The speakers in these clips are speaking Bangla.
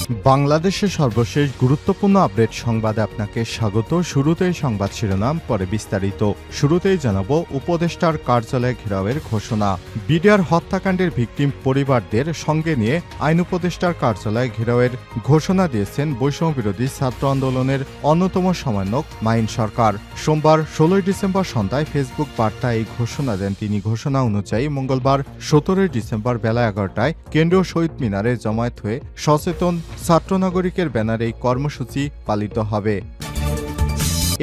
বাংলাদেশের সর্বশেষ গুরুত্বপূর্ণ আপডেট সংবাদে আপনাকে স্বাগত। শুরুতেই সংবাদ শিরোনাম, পরে বিস্তারিত। শুরুতেই জানাবো উপদেষ্টার কার্যালয়ে ঘেরাওয়ের ঘোষণা। বিডিআর হত্যাকাণ্ডের ভিকটিম পরিবারদের সঙ্গে নিয়ে আইন উপদেষ্টার কার্যালয়ে ঘেরাওয়ের ঘোষণা দিয়েছেন বৈষম্য বিরোধী ছাত্র আন্দোলনের অন্যতম সমন্বয়ক মাহিন সরকার। সোমবার ১৬ ডিসেম্বর সন্ধ্যায় ফেসবুক বার্তায় এই ঘোষণা দেন তিনি। ঘোষণা অনুযায়ী মঙ্গলবার ১৭ ডিসেম্বর বেলা ১১টায় কেন্দ্রীয় শহীদ মিনারে জমায়েত হয়ে সচেতন ছাত্র নাগরিকের ব্যানারে এই কর্মসূচি পালিত হবে।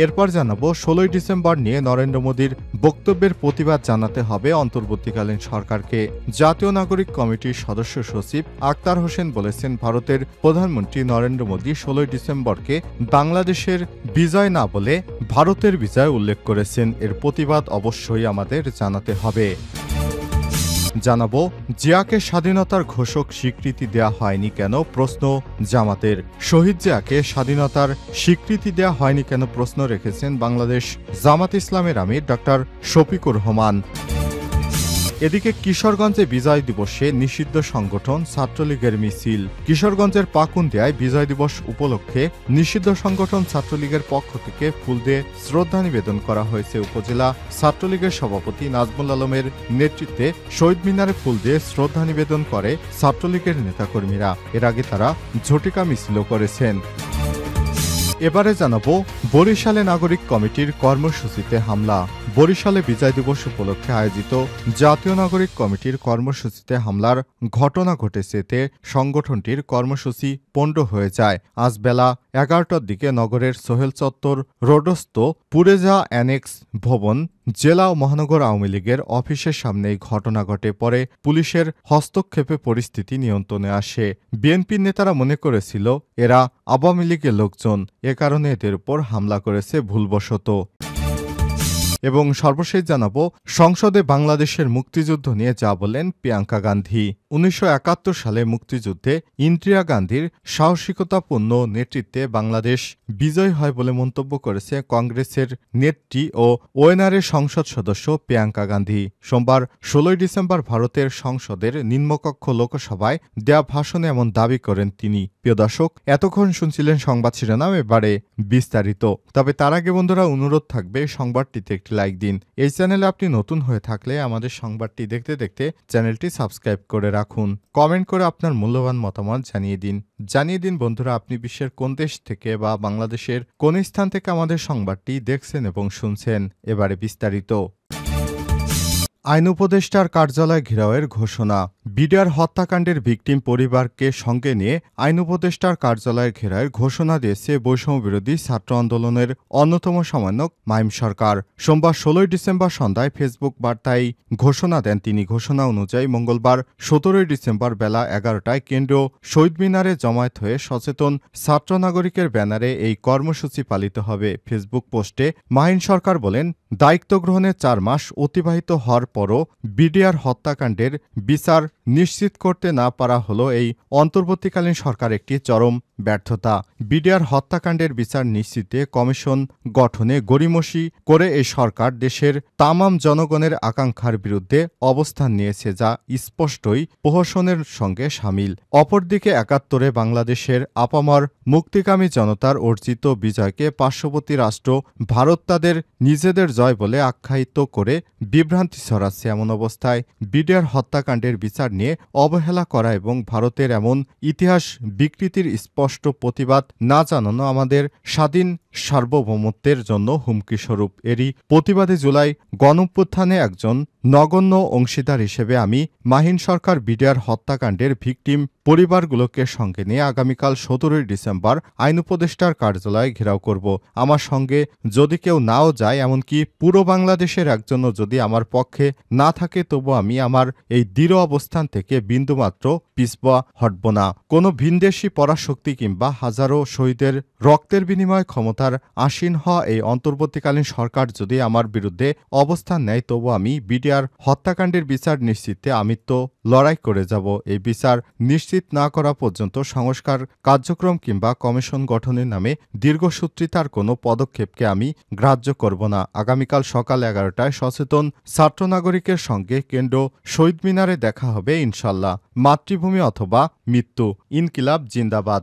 এরপর জানাবো ১৬ ডিসেম্বর নিয়ে নরেন্দ্র মোদীর বক্তব্যের প্রতিবাদ জানাতে হবে অন্তর্বর্তীকালীন সরকারকে। জাতীয় নাগরিক কমিটির সদস্য সচিব আক্তার হোসেন বলেছেন, ভারতের প্রধানমন্ত্রী নরেন্দ্র মোদী ১৬ ডিসেম্বরকে বাংলাদেশের বিজয় না বলে ভারতের বিজয় উল্লেখ করেছেন। এর প্রতিবাদ অবশ্যই আমাদের জানাতে হবে। জানাবো জিয়াকে স্বাধীনতার ঘোষক স্বীকৃতি দেয়া হয়নি কেন, প্রশ্ন জামাতের। শহীদ জিয়াকে স্বাধীনতার স্বীকৃতি দেয়া হয়নি কেন প্রশ্ন রেখেছেন বাংলাদেশ জামাত ইসলামের আমির ডক্টর শফিকুর রহমান। এদিকে কিশোরগঞ্জে বিজয় দিবসে নিষিদ্ধ সংগঠন ছাত্রলীগের মিছিল। কিশোরগঞ্জের পাকুন্দিয়ায় বিজয় দিবস উপলক্ষে নিষিদ্ধ সংগঠন ছাত্রলীগের পক্ষ থেকে ফুল দিয়ে শ্রদ্ধা নিবেদন করা হয়েছে। উপজেলা ছাত্রলীগের সভাপতি নাজমুল আলমের নেতৃত্বে শহীদ মিনারে ফুল দিয়ে শ্রদ্ধা নিবেদন করে ছাত্রলীগের নেতাকর্মীরা। এর আগে তারা ঝটিকা মিছিলও করেছেন। এবারে জানাবো বরিশালে নাগরিক কমিটির কর্মসূচিতে হামলা। বরিশালে বিজয় দিবস উপলক্ষে আয়োজিত জাতীয় নাগরিক কমিটির কর্মসূচিতে হামলার ঘটনা ঘটেছে। এতে সংগঠনটির কর্মসূচি পণ্ড হয়ে যায়। আজ বেলা ১১টার দিকে নগরের সোহেল চত্বর রোডস্থ পুরেজা অ্যানেক্স ভবন জেলা ও মহানগর আওয়ামী লীগের অফিসের সামনে এই ঘটনা ঘটে। পরে পুলিশের হস্তক্ষেপে পরিস্থিতি নিয়ন্ত্রণে আসে। বিএনপির নেতারা মনে করেছিল এরা আওয়ামী লীগের লোকজন, এ কারণে এদের উপর হামলা করেছে ভুলবশত। এবং সর্বশেষ জানাবো সংসদে বাংলাদেশের মুক্তিযুদ্ধ নিয়ে যা বলেন প্রিয়াঙ্কা গান্ধী। ১৯৭১ সালে মুক্তিযুদ্ধে ইন্দিরা গান্ধীর সাহসিকতাপূর্ণ নেতৃত্বে বাংলাদেশ বিজয় হয় বলে মন্তব্য করেছে কংগ্রেসের নেত্রী ও ওএনআরের সংসদ সদস্য প্রিয়াঙ্কা গান্ধী। সোমবার ১৬ ডিসেম্বর ভারতের সংসদের নিম্নকক্ষ লোকসভায় দেয়া ভাষণে এমন দাবি করেন তিনি। প্রিয় দর্শক, এতক্ষণ শুনছিলেন সংবাদ শিরোনাম, এবারে বিস্তারিত। তবে তার আগে বন্ধুরা অনুরোধ থাকবে সংবাদটিতে একটি লাইক দিন। এই চ্যানেলে আপনি নতুন হয়ে থাকলে আমাদের সংবাদটি দেখতে দেখতে চ্যানেলটি সাবস্ক্রাইব করে রাখুন। কমেন্ট করে আপনার মূল্যবান মতামত জানিয়ে দিন বন্ধুরা, আপনি বিশ্বের কোন দেশ থেকে বা বাংলাদেশের কোন স্থান থেকে আমাদের সংবাদটি দেখছেন এবং শুনছেন। এবারে বিস্তারিত। আইন উপদেষ্টার কার্যালয় ঘেরাওয়ের ঘোষণা। বিডিআর হত্যাকাণ্ডের ভিকটিম পরিবারকে সঙ্গে নিয়ে আইন উপদেষ্টার কার্যালয়ের ঘেরাওয়ের ঘোষণা দিয়েছে বৈষম্য বিরোধী ছাত্র আন্দোলনের অন্যতম সমন্বয়ক মাহিন সরকার। সোমবার ১৬ ডিসেম্বর সন্ধ্যায় ফেসবুক বার্তায় ঘোষণা দেন তিনি। ঘোষণা অনুযায়ী মঙ্গলবার ১৭ ডিসেম্বর বেলা ১১টায় কেন্দ্রীয় শহীদ মিনারে জমায়েত হয়ে সচেতন ছাত্র নাগরিকের ব্যানারে এই কর্মসূচি পালিত হবে। ফেসবুক পোস্টে মাহিন সরকার বলেন, দায়িত্ব গ্রহণের ৪ মাস অতিবাহিত হওয়ার পরও বিডিআর হত্যাকাণ্ডের বিচার নিশ্চিত করতে না পারা হল এই অন্তর্বর্তীকালীন সরকার একটি চরম ব্যর্থতা। বিডিআর হত্যাকাণ্ডের বিচার নিশ্চিতে কমিশন গঠনে গড়িমসি করে এই সরকার দেশের তামাম জনগণের আকাঙ্ক্ষার বিরুদ্ধে অবস্থান নিয়েছে, যা স্পষ্টই প্রহসনের সঙ্গে সামিল। অপরদিকে ৭১ বাংলাদেশের আপামর মুক্তিকামী জনতার অর্জিত বিজয়কে পার্শ্ববর্তী রাষ্ট্র ভারত তাদের নিজেদের জয় বলে আখ্যায়িত করে বিভ্রান্তি ছড়াচ্ছে। এমন অবস্থায় বিডিআর হত্যাকাণ্ডের বিচার নিয়ে অবহেলা করা এবং ভারতের এমন ইতিহাস বিকৃতির স্পষ্ট প্রতিবাদ না জানানো আমাদের স্বাধীন সার্বভৌমত্বের জন্য হুমকিস্বরূপ। এরই প্রতিবাদে জুলাই গণঅভ্যুত্থানে একজন নগণ্য অংশীদার হিসেবে আমি মাহিন সরকার বিডিআর হত্যাকাণ্ডের ভিকটিম পরিবারগুলোকে সঙ্গে নিয়ে আগামীকাল ১৭ ডিসেম্বর আইন উপদেষ্টার কার্যালয়ে ঘেরাও করব। আমার সঙ্গে যদি কেউ নাও যায়, এমনকি পুরো বাংলাদেশের একজনও যদি আমার পক্ষে না থাকে, তবু আমি আমার এই দৃঢ় অবস্থান থেকে বিন্দুমাত্র পিছপা হটব না। কোনো ভিনদেশি পরাশক্তি কিংবা হাজারো শহীদের রক্তের বিনিময়ে ক্ষমতার স্বাধীনতার আসীন হওয়া এই অন্তর্বর্তীকালীন সরকার যদি আমার বিরুদ্ধে অবস্থান নেয় তবু আমি বিডিআর হত্যাকাণ্ডের বিচার নিশ্চিতে আমৃত্য লড়াই করে যাব। এই বিচার নিশ্চিত না করা পর্যন্ত সংস্কার কার্যক্রম কিংবা কমিশন গঠনের নামে দীর্ঘসূত্রিতার কোনো পদক্ষেপকে আমি গ্রাহ্য করব না। আগামীকাল সকাল 11টায় সচেতন ছাত্র নাগরিকের সঙ্গে কেন্দ্র শহীদ মিনারে দেখা হবে ইনশাল্লাহ। মাতৃভূমি অথবা মৃত্যু, ইনকিলাব জিন্দাবাদ।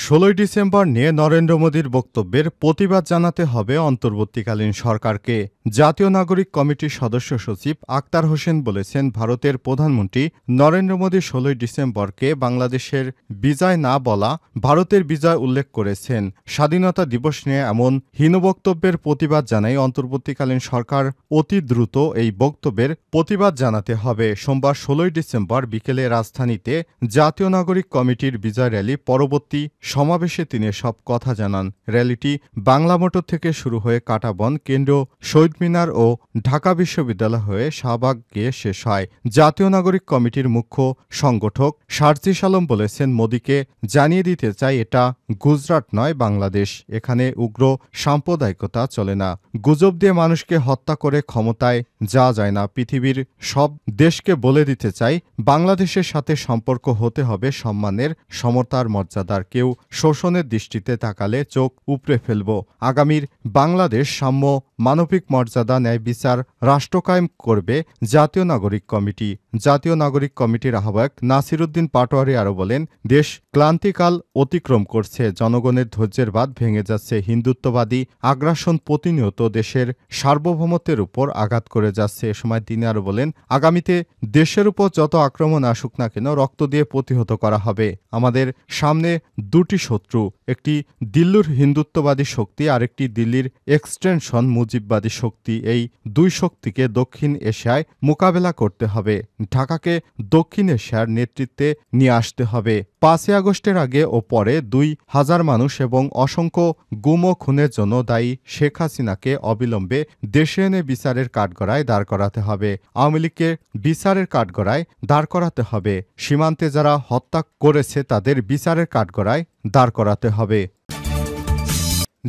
16ই ডিসেম্বর নিয়ে নরেন্দ্র মোদীর বক্তব্যের প্রতিবাদ জানাতে হবে অন্তর্বর্তীকালীন সরকারকে। জাতীয় নাগরিক কমিটির সদস্য সচিব আক্তার হোসেন বলেছেন, ভারতের প্রধানমন্ত্রী নরেন্দ্র মোদী 16ই ডিসেম্বরকে বাংলাদেশের বিজয় না বলা ভারতের বিজয় উল্লেখ করেছেন। স্বাধীনতা দিবস নিয়ে এমন হীন বক্তব্যের প্রতিবাদ জানাই অন্তর্বর্তীকালীন সরকার অতি দ্রুত এই বক্তব্যের প্রতিবাদ জানাতে হবে। সোমবার 16ই ডিসেম্বর বিকেলে রাজধানীতে জাতীয় নাগরিক কমিটির বিজয় র্যালি পরবর্তী সমাবেশে তিনি সব কথা জানান। র্যালিটি বাংলা মোটর থেকে শুরু হয়ে কাঁটাবন, কেন্দ্র শহীদ মিনার ও ঢাকা বিশ্ববিদ্যালয় হয়ে শাহবাগ গিয়ে শেষ হয়। জাতীয় নাগরিক কমিটির মুখ্য সংগঠক শারজিস আলম বলেছেন, মোদীকে জানিয়ে দিতে চাই এটা গুজরাট নয়, বাংলাদেশ। এখানে উগ্র সাম্প্রদায়িকতা চলে না। গুজব দিয়ে মানুষকে হত্যা করে ক্ষমতায় যাওয়া যায় না। পৃথিবীর সব দেশকে বলে দিতে চাই, বাংলাদেশের সাথে সম্পর্ক হতে হবে সম্মানের, সমতার, মর্যাদার। কেউ শোষণের দৃষ্টিতে তাকালে চোখ উপড়ে ফেলব। আগামীর বাংলাদেশ সাম্য, মানবিক মর্যাদা, ন্যায় বিচার রাষ্ট্র কায়েম করবে জাতীয় নাগরিক কমিটি। জাতীয় নাগরিক কমিটির আহ্বায়ক নাসির উদ্দিন পাটোয়ারি আরও বলেন, দেশ ক্লান্তিকাল অতিক্রম করছে, জনগণের ধৈর্যের বাঁধ ভেঙে যাচ্ছে। হিন্দুত্ববাদী আগ্রাসন প্রতিনিয়ত দেশের সার্বভৌমত্বের উপর আঘাত করে যাচ্ছে। এ সময় তিনি আরও বলেন, আগামীতে দেশের উপর যত আক্রমণ আসুক না কেন রক্ত দিয়ে প্রতিহত করা হবে। আমাদের সামনে দুটি শত্রু, একটি দিল্লির হিন্দুত্ববাদী শক্তি, আরেকটি দিল্লির এক্সটেনশন মুজিববাদী শক্তি। এই দুই শক্তিকে দক্ষিণ এশিয়ায় মোকাবেলা করতে হবে। ঢাকাকে দক্ষিণ এশিয়ার নেতৃত্বে নিয়ে আসতে হবে। 5ই আগস্টের আগে ও পরে 2000 মানুষ এবং অসংখ্য গুম ও খুনের জন্য দায়ী শেখ হাসিনাকে অবিলম্বে দেশে এনে বিচারের কাঠগড়ায় দাঁড় করাতে হবে। আওয়ামী লীগকে বিচারের কাঠগড়ায় দাঁড় করাতে হবে। সীমান্তে যারা হত্যা করেছে তাদের বিচারের কাঠগড়ায় দাঁড় করাতে হবে।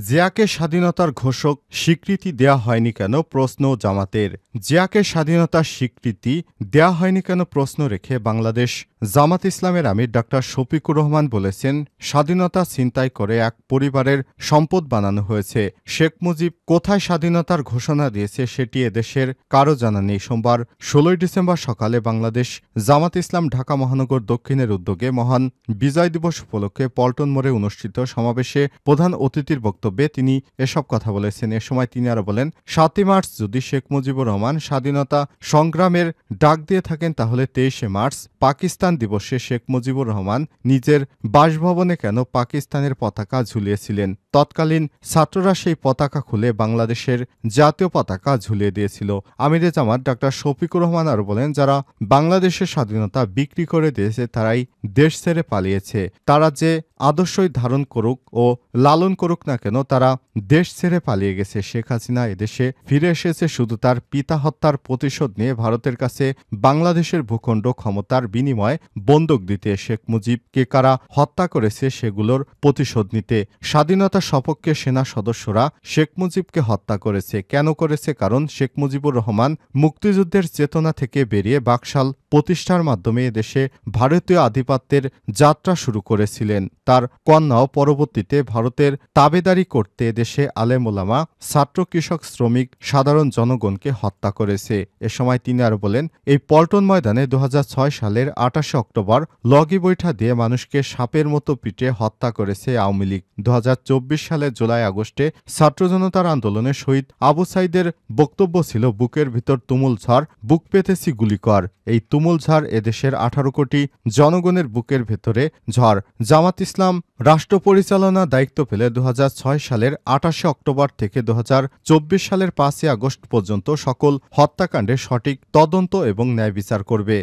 জিয়াকে স্বাধীনতার ঘোষক স্বীকৃতি দেয়া হয়নি কেন, প্রশ্ন জামাতের। জিয়াকে স্বাধীনতার স্বীকৃতি দেয়া হয়নি কেন প্রশ্ন রেখে বাংলাদেশ জামাত ইসলামের আমির ডা. শফিকুর রহমান বলেছেন, স্বাধীনতা ছিনতাই করে এক পরিবারের সম্পদ বানানো হয়েছে। শেখ মুজিব কোথায় স্বাধীনতার ঘোষণা দিয়েছে সেটি এদেশের কারো জানা নেই। সোমবার 16ই ডিসেম্বর সকালে বাংলাদেশ জামাত ইসলাম ঢাকা মহানগর দক্ষিণের উদ্যোগে মহান বিজয় দিবস উপলক্ষে পল্টন মোড়ে অনুষ্ঠিত সমাবেশে প্রধান অতিথির বক্তব্যে তিনি এসব কথা বলেছেন। এ সময় তিনি আরও বলেন, 7ই মার্চ যদি শেখ মুজিবুর রহমান স্বাধীনতা সংগ্রামের ডাক দিয়ে থাকেন তাহলে 23শে মার্চ পাকিস্তান দিবসে শেখ মুজিবুর রহমান নিজের বাসভবনে কেন পাকিস্তানের পতাকা ঝুলিয়েছিলেন? তৎকালীন ছাত্ররা সেই পতাকা খুলে বাংলাদেশের জাতীয় পতাকা ঝুলিয়ে দিয়েছিল। আমিরে জামাত ডা. শফিকুর রহমান আরও বলেন, যারা বাংলাদেশের স্বাধীনতা বিক্রি করে দিয়েছে তারাই দেশ ছেড়ে পালিয়েছে। তারা যে আদর্শই ধারণ করুক ও লালন করুক না কেন, তারা দেশ ছেড়ে পালিয়ে গেছে। শেখ হাসিনা এদেশে ফিরে এসেছে শুধু তার পিতা হত্যার প্রতিশোধ নিয়ে ভারতের কাছে বাংলাদেশের ভূখণ্ড ক্ষমতার বিনিময়ে বন্দুক দিতে। শেখ মুজিবকে কারা হত্যা করেছে সেগুলোর প্রতিশোধ নিতে। স্বাধীনতা সপক্ষে সেনা সদস্যরা শেখ মুজিবকে হত্যা করেছে। কেন করেছে? কারণ শেখ মুজিবুর রহমান মুক্তিযুদ্ধের চেতনা থেকে বেরিয়ে বাকশাল প্রতিষ্ঠার মাধ্যমে এদেশে ভারতীয় আধিপত্যের যাত্রা শুরু করেছিলেন। তার কন্যাও পরবর্তীতে ভারতের তাবেদারি করতে দেশে আলেম ওলামা, ছাত্র, কৃষক, শ্রমিক, সাধারণ জনগণকে হত্যা করেছে। এ সময় তিনি আরও বলেন, এই পল্টন ময়দানে 2006 সালের 28শে অক্টোবর লগি বৈঠা দিয়ে মানুষকে সাপের মতো পিটে হত্যা করেছে আওয়ামী লীগ। 2024 সালের জুলাই আগস্টে ছাত্র জনতার আন্দোলনে শহীদ আবু সাইদের বক্তব্য ছিল, বুকের ভিতর তুমুল ঝড়, বুক পেতেছি গুলি কর। এই তুমুল ঝড় এদেশের 18 কোটি জনগণের বুকের ভেতরে ঝড়। জামাত ইসলাম রাষ্ট্র পরিচালনা দায়িত্ব পেলে 2006 সালের 28শে অক্টোবর থেকে 2024 সালের 5ই আগস্ট পর্যন্ত সকল হত্যাকাণ্ডের সঠিক তদন্ত এবং ন্যায় বিচার করবে।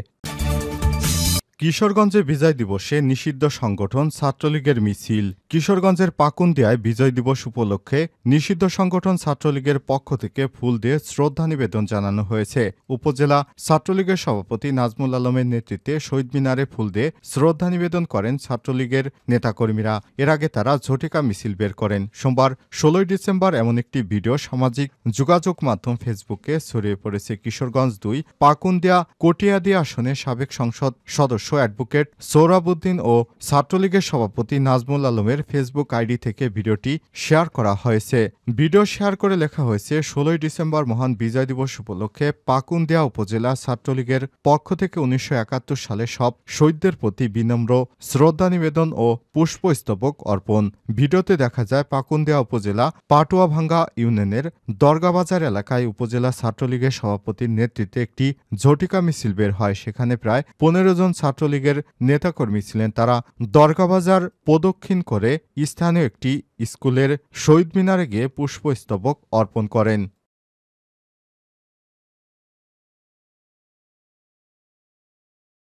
কিশোরগঞ্জে বিজয় দিবসে নিষিদ্ধ সংগঠন ছাত্রলীগের মিছিল। কিশোরগঞ্জের পাকুন্দিয়ায় বিজয় দিবস উপলক্ষে নিষিদ্ধ সংগঠন ছাত্রলীগের পক্ষ থেকে ফুল দিয়ে শ্রদ্ধা নিবেদন জানানো হয়েছে। উপজেলা ছাত্রলীগের সভাপতি নাজমুল আলমের নেতৃত্বে শহীদ মিনারে ফুল দিয়ে শ্রদ্ধা নিবেদন করেন ছাত্রলীগের নেতাকর্মীরা। এর আগে তারা ঝটিকা মিছিল বের করেন। সোমবার ১৬ ডিসেম্বর এমন একটি ভিডিও সামাজিক যোগাযোগ মাধ্যম ফেসবুকে ছড়িয়ে পড়েছে। কিশোরগঞ্জ ২ পাকুন্দিয়া কটিয়াদি আসনের সাবেক সংসদ সদস্য অ্যাডভোকেট সোহরাবুদ্দিন ও ছাত্রলীগের সভাপতি নাজমুল আলমের ফেসবুক আইডি থেকে ভিডিওটি শেয়ার করা হয়েছে। ভিডিও শেয়ার করে লেখা হয়েছে, ১৬ ডিসেম্বর মহান বিজয় দিবস উপলক্ষে পাকুন্দিয়া উপজেলা ছাত্রলীগের পক্ষ থেকে ১৯৭১ সালে সব শহীদদের প্রতি বিনম্র শ্রদ্ধা নিবেদন ও পুষ্পস্তবক অর্পণ। ভিডিওতে দেখা যায় পাকুন্দিয়া উপজেলা পাটুয়াভাঙ্গা ইউনিয়নের দরগাবাজার এলাকায় উপজেলা ছাত্রলীগের সভাপতির নেতৃত্বে একটি ঝটিকা মিছিল বের হয়। সেখানে প্রায় ১৫ জন ছাত্রলীগের নেতাকর্মী ছিলেন। তারা দরগাবাজার প্রদক্ষিণ করে স্থানীয় একটি স্কুলের শহীদ মিনারে গিয়ে পুষ্পস্তবক অর্পণ করেন।